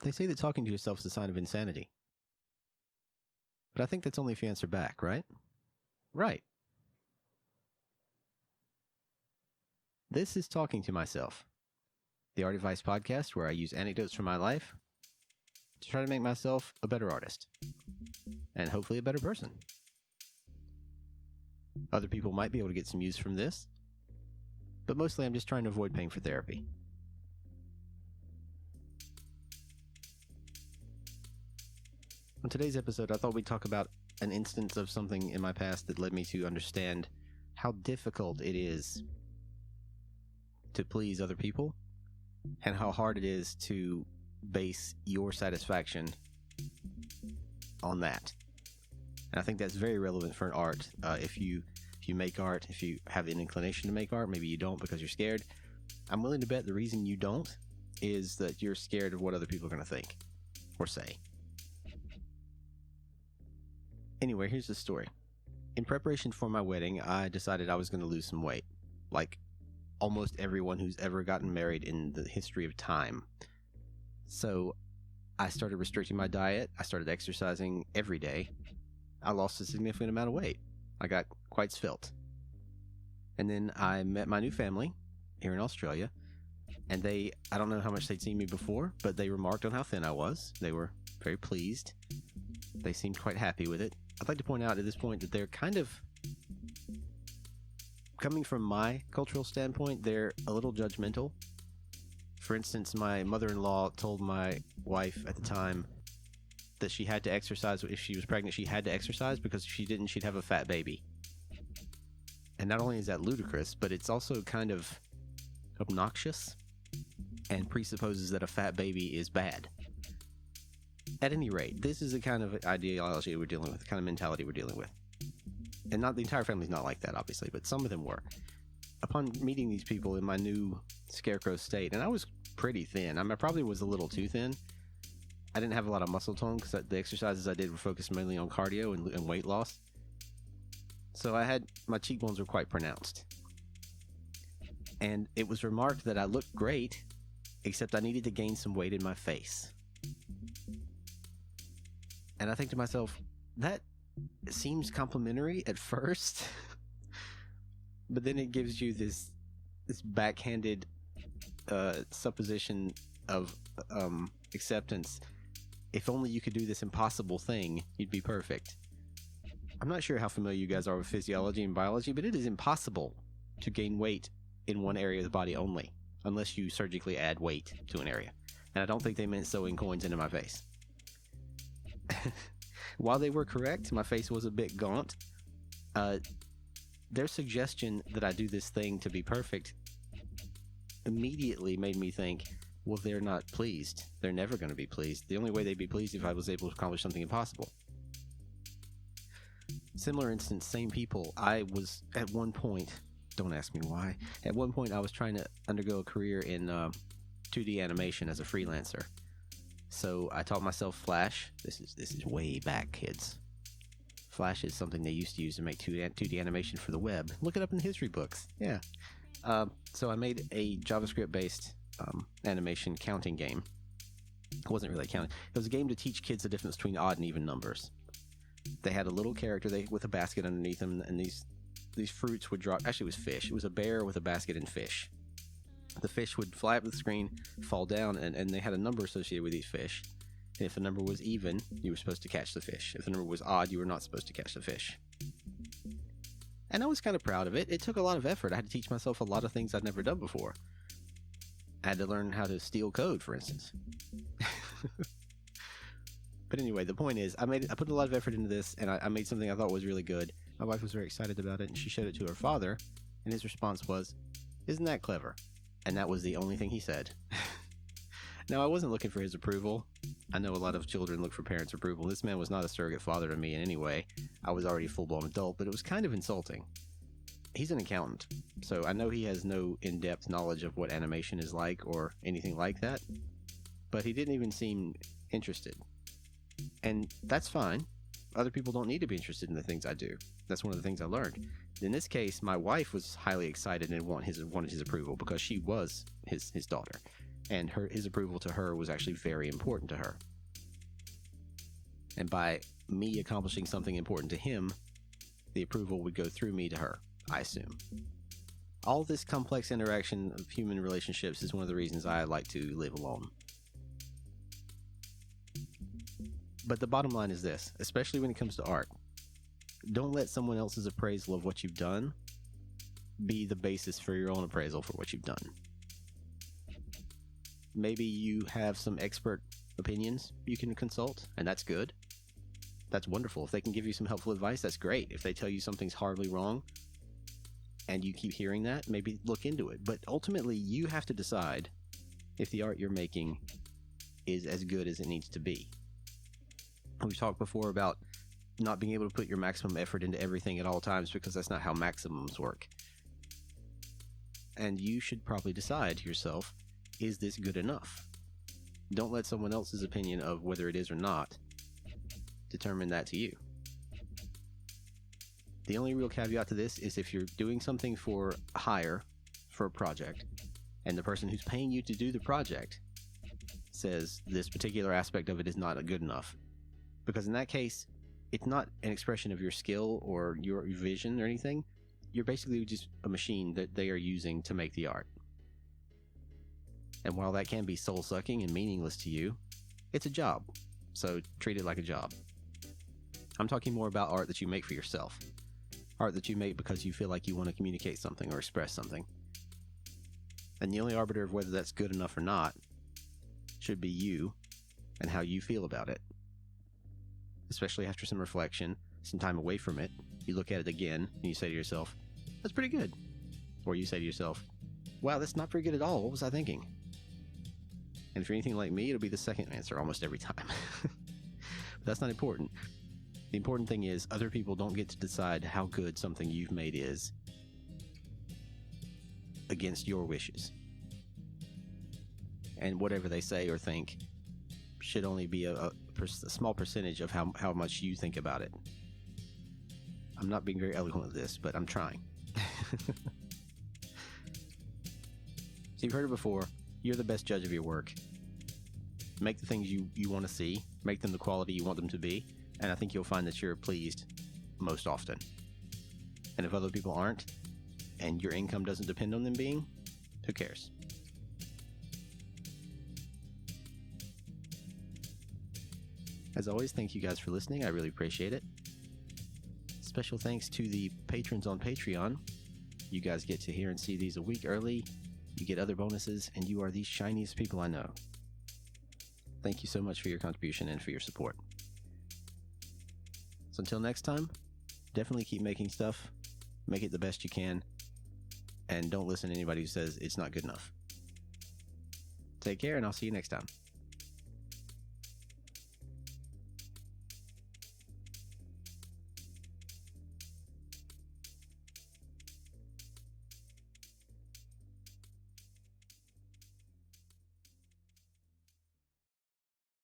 They say that talking to yourself is a sign of insanity. But I think that's only if you answer back, right? Right. This is Talking to Myself, the Art Advice podcast where I use anecdotes from my life to try to make myself a better artist and hopefully a better person. Other people might be able to get some use from this, but mostly I'm just trying to avoid paying for therapy. On today's episode, I thought we'd talk about an instance of something in my past that led me to understand how difficult it is to please other people and how hard it is to base your satisfaction on that. And I think that's very relevant for an art. If you make art, if you have an inclination to make art, maybe you don't because you're scared. I'm willing to bet the reason you don't is that you're scared of what other people are going to think or say. Anyway, here's the story. In preparation for my wedding, I decided I was going to lose some weight, like almost everyone who's ever gotten married in the history of time. So I started restricting my diet. I started exercising every day. I lost a significant amount of weight. I got quite svelte. And then I met my new family here in Australia, and I don't know how much they'd seen me before, but they remarked on how thin I was. They were very pleased. They seemed quite happy with it. I'd like to point out at this point that they're kind of, coming from my cultural standpoint, they're a little judgmental. For instance, my mother-in-law told my wife at the time that she had to exercise. If she was pregnant, she had to exercise because if she didn't, she'd have a fat baby. And not only is that ludicrous, but it's also kind of obnoxious and presupposes that a fat baby is bad. At any rate, this is the kind of ideology we're dealing with, the kind of mentality we're dealing with. And not the entire family's not like that, obviously, but some of them were. Upon meeting these people in my new scarecrow state, and I was pretty thin. I probably was a little too thin. I didn't have a lot of muscle tone because the exercises I did were focused mainly on cardio and weight loss. So my cheekbones were quite pronounced. And it was remarked that I looked great, except I needed to gain some weight in my face. And I think to myself, that seems complimentary at first, but then it gives you this backhanded supposition of acceptance. If only you could do this impossible thing, you'd be perfect. I'm not sure how familiar you guys are with physiology and biology, but it is impossible to gain weight in one area of the body only, unless you surgically add weight to an area. And I don't think they meant sewing coins into my face. While they were correct, my face was a bit gaunt. Their suggestion that I do this thing to be perfect immediately made me think, well, they're not pleased. They're never going to be pleased. The only way they'd be pleased if I was able to accomplish something impossible. Similar instance, same people. I was at one point, don't ask me why, at one point I was trying to undergo a career in 2D animation as a freelancer. So I taught myself Flash. This is way back, kids. Flash is something they used to use to make 2D animation for the web. Look it up in the history books. Yeah. So I made a JavaScript-based animation counting game. It wasn't really counting. It was a game to teach kids the difference between odd and even numbers. They had a little character with a basket underneath them, and these fruits would drop. Actually, it was fish. It was a bear with a basket and fish. The fish would fly up the screen, fall down, and they had a number associated with these fish. And if the number was even, you were supposed to catch the fish. If the number was odd, you were not supposed to catch the fish. And I was kind of proud of it. It took a lot of effort. I had to teach myself a lot of things I'd never done before. I had to learn how to steal code, for instance. But anyway, the point is, I put a lot of effort into this, and I made something I thought was really good. My wife was very excited about it, and she showed it to her father, and his response was, "Isn't that clever?" And that was the only thing he said. Now, I wasn't looking for his approval. I know a lot of children look for parents' approval. This man was not a surrogate father to me in any way. I was already a full-blown adult, but it was kind of insulting. He's an accountant, so I know he has no in-depth knowledge of what animation is like or anything like that, but he didn't even seem interested. And that's fine. Other people don't need to be interested in the things I do. That's one of the things I learned. In this case, my wife was highly excited and wanted his approval because she was his daughter. and his approval to her was actually very important to her. And by me accomplishing something important to him, the approval would go through me to her, I assume. All this complex interaction of human relationships is one of the reasons I like to live alone. But the bottom line is this, especially when it comes to art. Don't let someone else's appraisal of what you've done be the basis for your own appraisal for what you've done. Maybe you have some expert opinions you can consult, and that's good. That's wonderful. If they can give you some helpful advice, that's great. If they tell you something's horribly wrong and you keep hearing that, maybe look into it. But ultimately, you have to decide if the art you're making is as good as it needs to be. We've talked before about not being able to put your maximum effort into everything at all times because that's not how maximums work. And you should probably decide to yourself, is this good enough? Don't let someone else's opinion of whether it is or not determine that to you. The only real caveat to this is if you're doing something for hire for a project, and the person who's paying you to do the project says this particular aspect of it is not good enough. Because in that case, it's not an expression of your skill or your vision or anything. You're basically just a machine that they are using to make the art. And while that can be soul-sucking and meaningless to you, it's a job. So treat it like a job. I'm talking more about art that you make for yourself. Art that you make because you feel like you want to communicate something or express something. And the only arbiter of whether that's good enough or not should be you and how you feel about it. Especially after some reflection, some time away from it, you look at it again and you say to yourself, that's pretty good. Or you say to yourself, wow, that's not pretty good at all. What was I thinking? And if you're anything like me, it'll be the second answer almost every time. But that's not important. The important thing is other people don't get to decide how good something you've made is against your wishes. And whatever they say or think should only be a small percentage of how much you think about it. I'm not being very eloquent with this, but I'm trying. So you've heard it before. You're the best judge of your work. Make the things you want to see. Make them the quality you want them to be. And I think you'll find that you're pleased most often. And if other people aren't, and your income doesn't depend on them being, who cares? As always, thank you guys for listening. I really appreciate it. Special thanks to the patrons on Patreon. You guys get to hear and see these a week early. You get other bonuses, and you are the shiniest people I know. Thank you so much for your contribution and for your support. So until next time, definitely keep making stuff. Make it the best you can. And don't listen to anybody who says it's not good enough. Take care, and I'll see you next time.